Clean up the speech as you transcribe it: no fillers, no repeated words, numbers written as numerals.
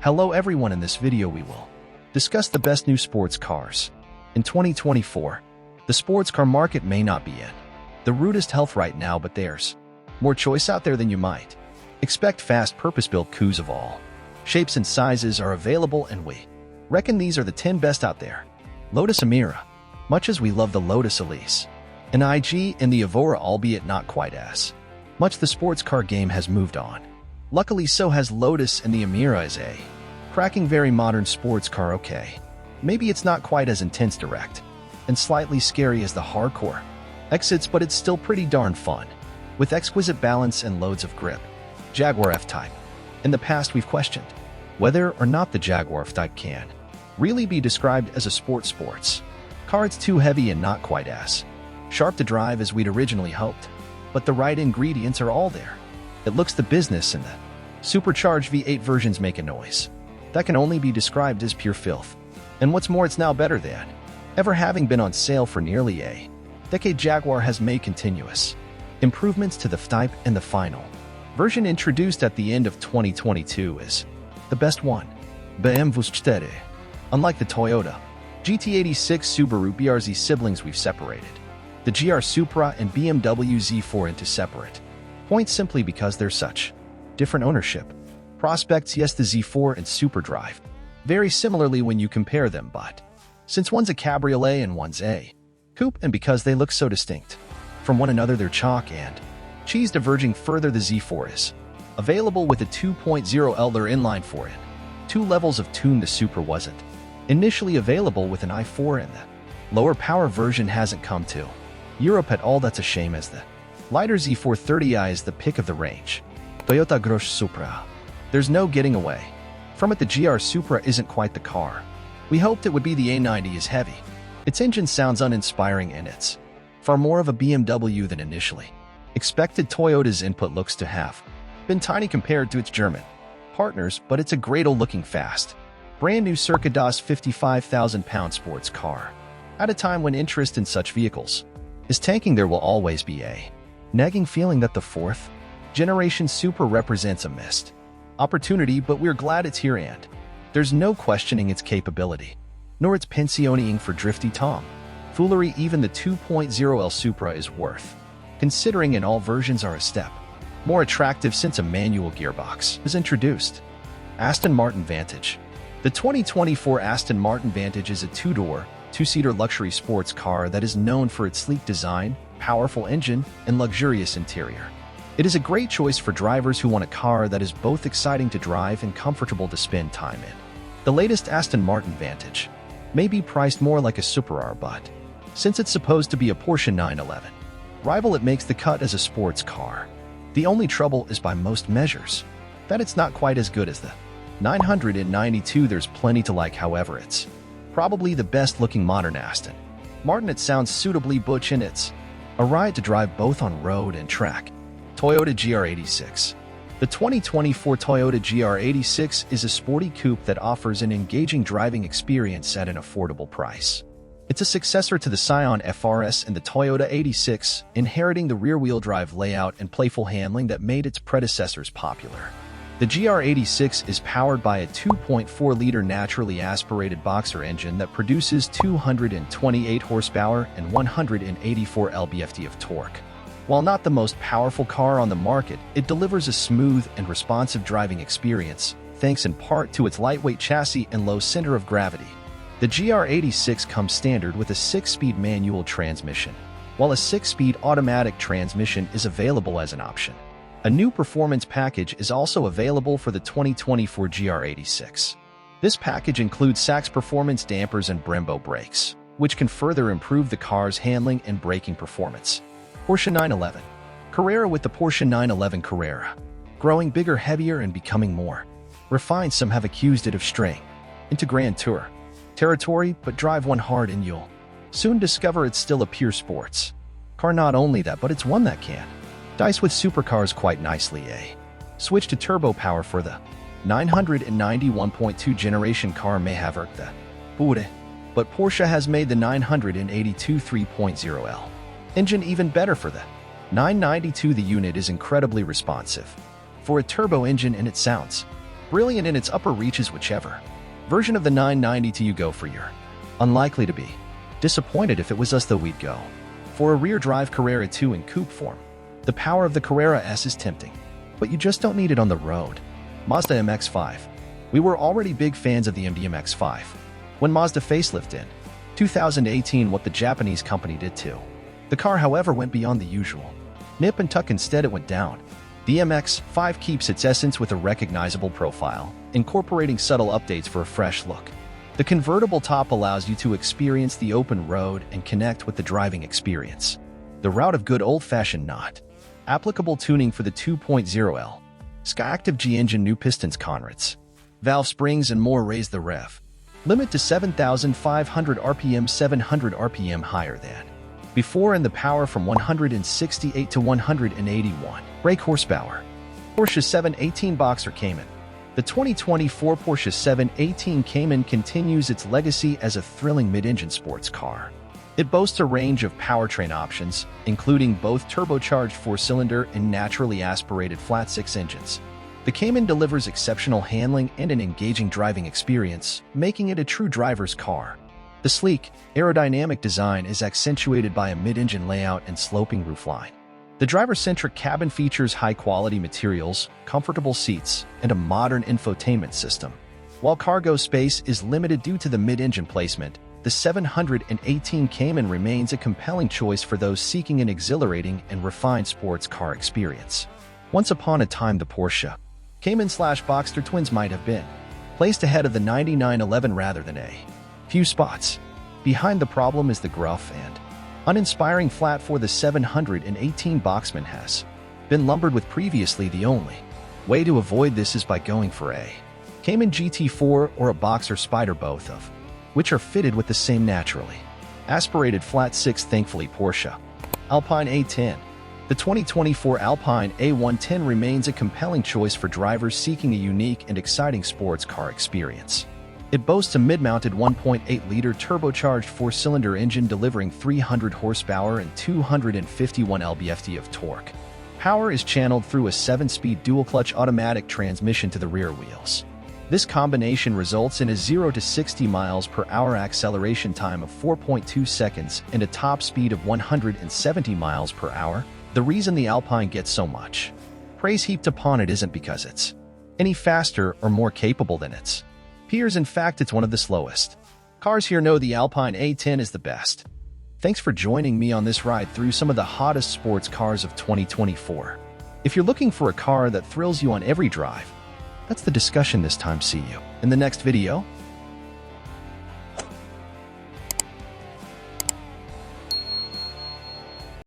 Hello everyone, in this video we will discuss the best new sports cars. In 2024, the sports car market may not be in the rudest health right now, but there's more choice out there than you might expect. Fast purpose-built coups of all shapes and sizes are available, and we reckon these are the 10 best out there. Lotus Emira. Much as we love the Lotus Elise, an IG, and the Evora, albeit not quite as much, the sports car game has moved on. Luckily, so has Lotus, and the Emira is a cracking, very modern sports car. Okay, maybe it's not quite as intense, direct, and slightly scary as the hardcore exits, but it's still pretty darn fun, with exquisite balance and loads of grip. Jaguar F-Type. In the past, we've questioned whether or not the Jaguar F-Type can really be described as a sports car. It's too heavy and not quite as sharp to drive as we'd originally hoped, but the right ingredients are all there. It looks the business, and the supercharged V8 versions make a noise that can only be described as pure filth. And what's more, it's now better than ever, having been on sale for nearly a decade. Jaguar has made continuous improvements to the F-Type, and the final version introduced at the end of 2022 is the best one. BMW. Unlike the Toyota GT86, Subaru BRZ siblings, we've separated the GR Supra and BMW Z4 into separate points simply because they're such different ownership prospects. Yes, the Z4 and Supra drive very similarly when you compare them, but since one's a cabriolet and one's a coupe, and because they look so distinct from one another, they're chalk and cheese. Diverging further, the Z4 is available with a 2.0L inline 4 in 2 levels of tune. The Supra wasn't initially available with an i4, and the lower power version hasn't come to Europe at all. That's a shame, as the lighter Z430i is the pick of the range. Toyota Grosch Supra. There's no getting away from it. The GR Supra isn't quite the car we hoped it would be. The A90 is heavy. Its engine sounds uninspiring, and it's far more of a BMW than initially expected. Toyota's input looks to have been tiny compared to its German partners, but it's a great old-looking, fast, brand new circa das 55,000 pound sports car. At a time when interest in such vehicles is tanking, there will always be a nagging feeling that the fourth generation Supra represents a missed opportunity, but we're glad it's here, and there's no questioning its capability, nor its pensioning for drifty tom foolery. Even the 2.0L Supra is worth considering, and all versions are a step more attractive since a manual gearbox is introduced. Aston Martin Vantage. The 2024 Aston Martin Vantage is a two-door, two-seater luxury sports car that is known for its sleek design, powerful engine, and luxurious interior. It is a great choice for drivers who want a car that is both exciting to drive and comfortable to spend time in. The latest Aston Martin Vantage may be priced more like a Supra, but since it's supposed to be a Porsche 911 rival, it makes the cut as a sports car. The only trouble is, by most measures, that it's not quite as good as the 992. There's plenty to like, however, it's probably the best-looking modern Aston Martin. It sounds suitably butch, and it's a ride to drive both on road and track. Toyota GR86. The 2024 Toyota GR86 is a sporty coupe that offers an engaging driving experience at an affordable price. It's a successor to the Scion FRS and the Toyota 86, inheriting the rear-wheel drive layout and playful handling that made its predecessors popular. The GR86 is powered by a 2.4-liter naturally aspirated boxer engine that produces 228 horsepower and 184 lb-ft of torque. While not the most powerful car on the market, it delivers a smooth and responsive driving experience, thanks in part to its lightweight chassis and low center of gravity. The GR86 comes standard with a 6-speed manual transmission, while a 6-speed automatic transmission is available as an option. A new performance package is also available for the 2024 GR86. This package includes Sachs Performance dampers and Brembo brakes, which can further improve the car's handling and braking performance. Porsche 911 Carrera. With the Porsche 911 Carrera growing bigger, heavier, and becoming more refined, some have accused it of straying into Grand Tour territory, but drive one hard and you'll soon discover it's still a pure sports car. Not only that, but it's one that can dice with supercars quite nicely. A switch to turbo power for the 991.2 generation car may have irked the Bude, but Porsche has made the 982 3.0L engine even better for the 992. The unit is incredibly responsive for a turbo engine, and it sounds Brilliant in its upper reaches, whichever version of the 992 you go for, you're unlikely to be disappointed. If it was us, though, we'd go for a rear-drive Carrera 2 in coupe form. The power of the Carrera S is tempting, but you just don't need it on the road. Mazda MX-5. We were already big fans of the MX-5 when Mazda facelift in 2018. What the Japanese company did too. The car, however, went beyond the usual nip and tuck. Instead, it went down. The MX-5 keeps its essence with a recognizable profile, incorporating subtle updates for a fresh look. The convertible top allows you to experience the open road and connect with the driving experience. The route of good old-fashioned not applicable tuning for the 2.0L Skyactiv G engine, new pistons, Conrads, valve springs, and more raise the rev limit to 7,500 RPM, 700 RPM higher than before, and the power from 168 to 181 brake horsepower. Porsche 718 Boxer Cayman. The 2024 Porsche 718 Cayman continues its legacy as a thrilling mid-engine sports car. It boasts a range of powertrain options, including both turbocharged 4-cylinder and naturally aspirated flat-six engines. The Cayman delivers exceptional handling and an engaging driving experience, making it a true driver's car. The sleek, aerodynamic design is accentuated by a mid-engine layout and sloping roofline. The driver-centric cabin features high-quality materials, comfortable seats, and a modern infotainment system. While cargo space is limited due to the mid-engine placement, the 718 Cayman remains a compelling choice for those seeking an exhilarating and refined sports car experience. Once upon a time, the Porsche Cayman/Boxster twins might have been placed ahead of the 9911 rather than a few spots behind. The problem is the gruff and uninspiring flat four. The 718 Boxman has been lumbered with previously. The only way to avoid this is by going for a Cayman GT4 or a Boxer Spider, both of which are fitted with the same naturally aspirated flat six. Thankfully, Porsche Alpine A10. The 2024 Alpine A110 remains a compelling choice for drivers seeking a unique and exciting sports car experience. It boasts a mid-mounted 1.8-liter turbocharged 4-cylinder engine delivering 300 horsepower and 251 lb-ft of torque. Power is channeled through a 7-speed dual-clutch automatic transmission to the rear wheels. This combination results in a 0 to 60 miles per hour acceleration time of 4.2 seconds and a top speed of 170 miles per hour. The reason the Alpine gets so much praise heaped upon it isn't because it's any faster or more capable than its peers. In fact, it's one of the slowest cars here. No, the Alpine A10 is the best. Thanks for joining me on this ride through some of the hottest sports cars of 2024. If you're looking for a car that thrills you on every drive, that's the discussion this time. See you in the next video.